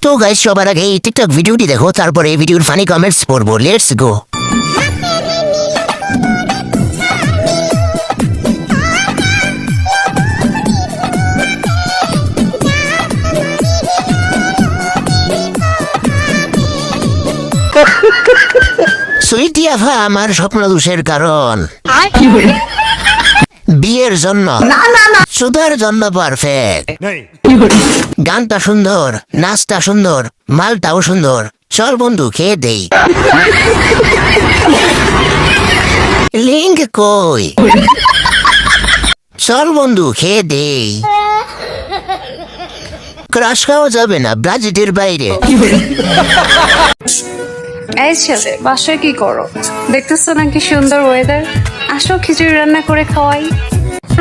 তো গাইস, সবার আগে এই টিকটক ভিডিওটি দেখো, তারপরে এই ভিডিওর ফানি কমেন্টস পড়বো। Let's go. সুইটি আফা আমার স্বপ্ন দোষের কারণ। বিয়ের জন্য সুধার জন্য পারফেক্ট। গানটা সুন্দর, নাচটা সুন্দর, মালটাও সুন্দর। চল বন্ধু খেয়ে দেই। লিঙ্ক কই? চল বন্ধু খেয়ে দেই। ক্রাশ খাওয়া যাবে না বাজেটের বাইরে। এই ছেলে, বাসায় কি করো? দেখতেছো না কি সুন্দর ওয়েদার? আসো খিচুড়ি রান্না করে খাওয়াই।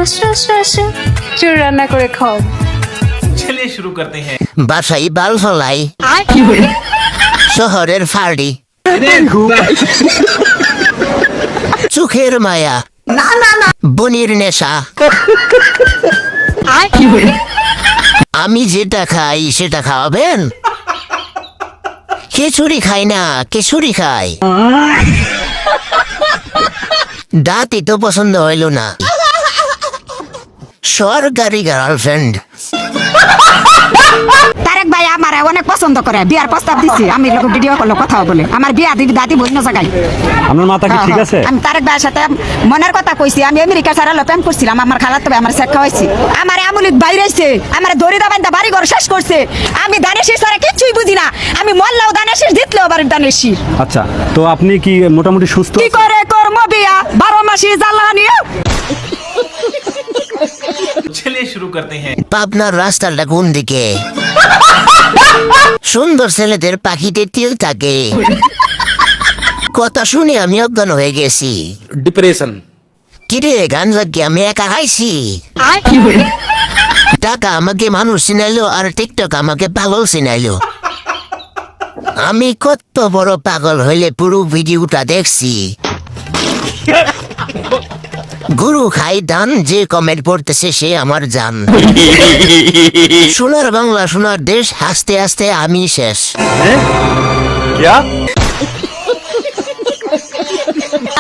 আসো আসো আসো, খিচুড়ি রান্না করে খাও। चलिए शुरू करते हैं। বাসাই বাল ফলাই, শহরের ফাড়ি, চোখের মায়া, বনির নেশা। আমি যেটা খাই সেটা খাওয়াবেন? খিচুড়ি খাই না, খিচুড়ি খাই। দাঁতই তো পছন্দ হইল না। সরকারি গার্লফ্রেন্ড। তারেক ভাই আমার অনেক পছন্দ করে, বিয়ার প্রস্তাব দিছি। আমি লোক ভিডিও করলো কথা বলে আমার বিয়া দিবি দাদি বন্য জায়গায়। আপনার মাথা কি ঠিক আছে? আমি তারেক ভাইয়ের সাথে মনের কথা কইছি। আমি আমেরিকা ছাড়া প্রেম করছিলাম। আমার খালাতো ভাই আমার সেট খাওয়াইছি। আমার আমুলিক বাইরে এসছে, আমার দড়িদা বান্ধা বাড়ি ঘর শেষ করছে। আমি দানের শীষ ছাড়া কিচ্ছুই বুঝি না। আমি মরলেও দানের শীষ, জিতলেও আবার দানের শীষ। আচ্ছা, তো আপনি কি মোটামুটি সুস্থ? কি করে কর্ম বিয়া 12 মাসি জ্বালানি। चलिए शुरू करते हैं। পাবনার রাস্তাটা কোন দিকে? সুন্দর ছেলেদের পাখিতে তিল থাকে। কথা শুনে আমি অজ্ঞান হয়ে গেছি। डिप्रेशन। কিরে গাঞ্জা কি আমি একা খাইছি? টাকা আমাকে মানুষ চিনাইলো আর টিকটক আমাকে পাগল চিনাইলো। আমি কত বড় পাগল হইলে পুরো ভিডিওটা দেখছি। গুরু খাই দান, যে কমেন্ট পড়তেছে সে আমার জান। সোনার বাংলা, সোনার দেশ, হাসতে হাসতে আমি শেষ। क्या?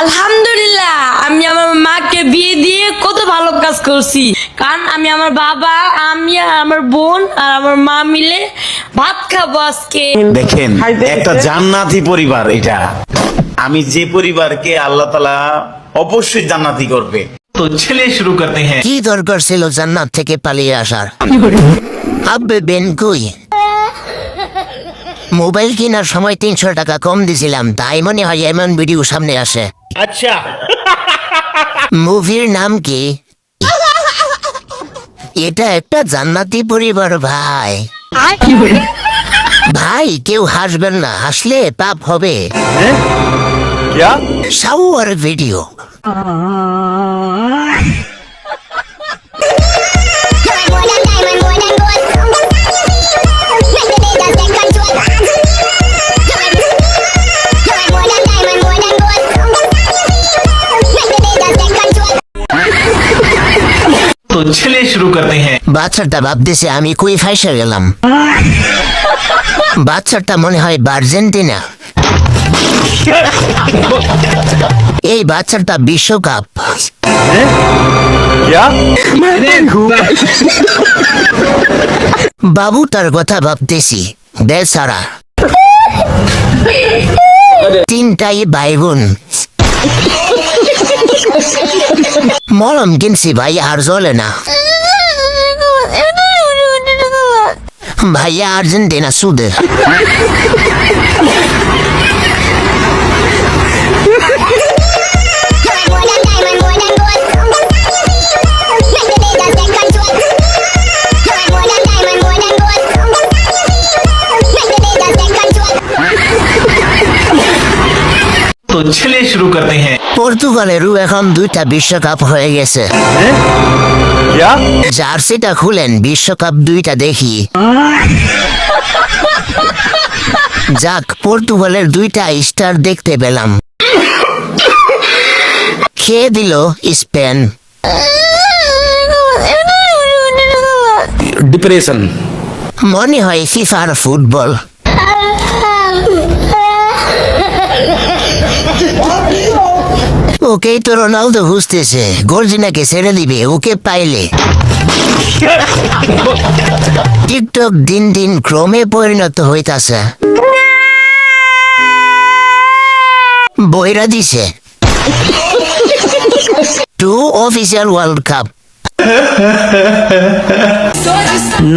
আলহামদুলিল্লাহ, আমি আমার মাকে বিয়ে দিয়ে কত ভালো কাজ করছি। কারণ আমি আমার বাবা, আমি আর আমার বোন আর আমার মা মিলে ভাত খাবো আজকে। দেখেন, একটা জান্নাতি পরিবার এটা। আমি যে পরিবারকে আল্লাহ তাআলা অবশ্যই জান্নাতি করবে। तो चलिए शुरू करते हैं। কি দরকার ছিল জান্নাত থেকে পালিয়ে আসার? আব্বে বেন কই? মোবাইল কেনার সময় 300 টাকা কম দিছিলাম, তাই মনে হয় এমন ভিডিও সামনে আসে। अच्छा। মুভির নাম কি? এটা একটা জান্নাতি পরিবার ভাই। ভাই কেউ হাসবেন না, হাসলে পাপ হবে। क्या? Shower video. तो चलिए शुरू करते हैं। বাচ্চাটা ভাবতেছে আমি কই ফাইসা গেলাম। বাচ্চাটা মনে হয় আর্জেন্টিনা। এই বাচ্চাটা বিশ্বকাপ। क्या? বাবু তার কথা ভাবতেছি, বেচারা। তিনটাই ভাই বোন। মলম কিনছি ভাই, আর জ্বলে না। ভাইয়া আর্জেন্টিনা সুদের। तो चलिए शुरू करते हैं। পর্তুগালেরও এখন 2টা বিশ্বকাপ হয়ে গেছে। क्या? জার্সিটা খুলেন, বিশ্বকাপ 2টা দেখি। যাক, পর্তুগালের 2টা স্টার দেখতে পেলাম। খেয়ে দিল স্পেন। डिप्रेशन। মনে হয় ফিফার ফুটবল। ওকেই তো রোনালদো বুঝতেছে গর্জিনাকে ছেড়ে দিবে ওকে পাইলে। টিকটক দিন দিন ক্রমে পরিণত হইতাছে। বইরা দিছে 2 official world cup.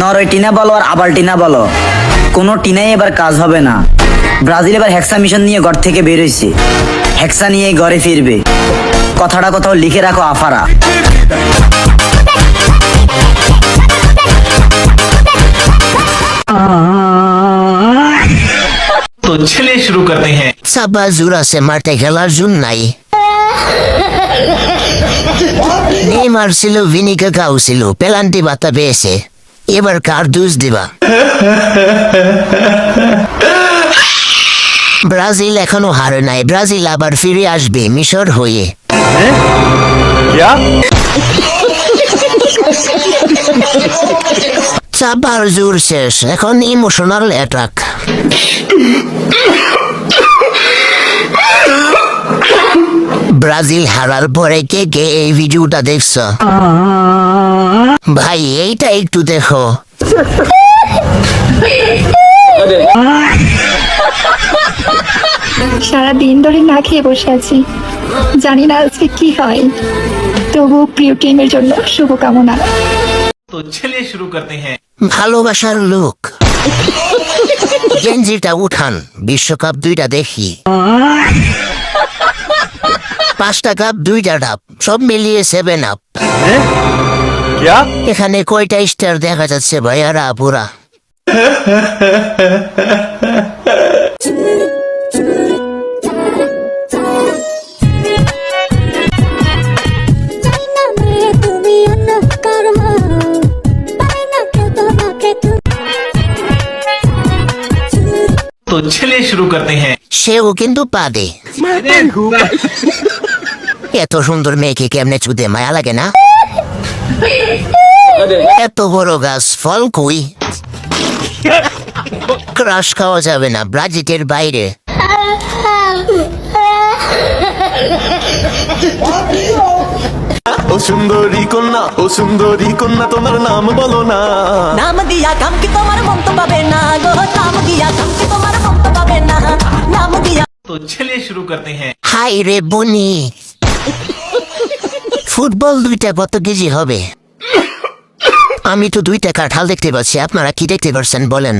Norway Tina বলো আর আবার টিনা বলো, কোনো টিনাই এবার কাজ হবে না। ব্রাজিল এবার হেক্সা মিশন নিয়ে ঘর থেকে বের হয়েছে, হেক্সা নিয়ে ঘরে ফিরবে। কথাটা কোথাও লিখে রাখো আফারা। तो चलिए शुरू करते हैं। সাবা জুরাসে মারতে খেলার জন্য নাই। নেইমার ছিল, ভিনিকা কাউ ছিল, পেলান্টি বাতা পেয়েছে। এবার কার দোষ দিবা? ব্রাজিল এখনো হারে নাই, ব্রাজিল আবার ফিরে আসবে মিশর হয়ে। क्या চাপার জোর শেষ, এখন ইমোশনাল অ্যাটাক। ব্রাজিল হারার পরে কে কে এই ভিডিওটা দেখছ? ভাই এইটা একটু দেখো। সারা দিন ধরে না খেয়ে বসে আছি, জানি না আজকে কি হয়। তবু প্রিয় টিমের জন্য শুভকামনা। तो चलिए शुरू करते हैं। ভালোবাসার লোক গেঞ্জিটা উঠান, বিশ্বকাপ 2টা দেখি। 5টা কাপ 2টা ডাব, সব মিলিয়ে 7 আপ। क्या এখানে কয়টা স্টার দেখা যাচ্ছে ভাইয়ারা আপুরা? तो चलिए शुरू करते हैं। সেও কিন্তু পাদে। এত সুন্দর মেয়েকে কেমনে চুদে মায়া লাগে না? এত বড় গাছ, ফল কই? ক্রাশ খাওয়া যাবে না, ব্রাজিলের বাইরে। ও সুন্দরী কন্যা তোমার নাম বলো না। নাম দিয়া কাম কি তোমার মন তো পাবে না গো, নাম দিয়া কাম কি তোমার মন তো পাবে না, নাম দিয়া। तो चलिए शुरू करते हैं। হাই রে বনি, ফুটবল 2টা কত কেজি হবে? আমি তো 2টা কাঁঠাল দেখতে পাচ্ছি, আপনারা কি দেখতে পাচ্ছেন বলেন?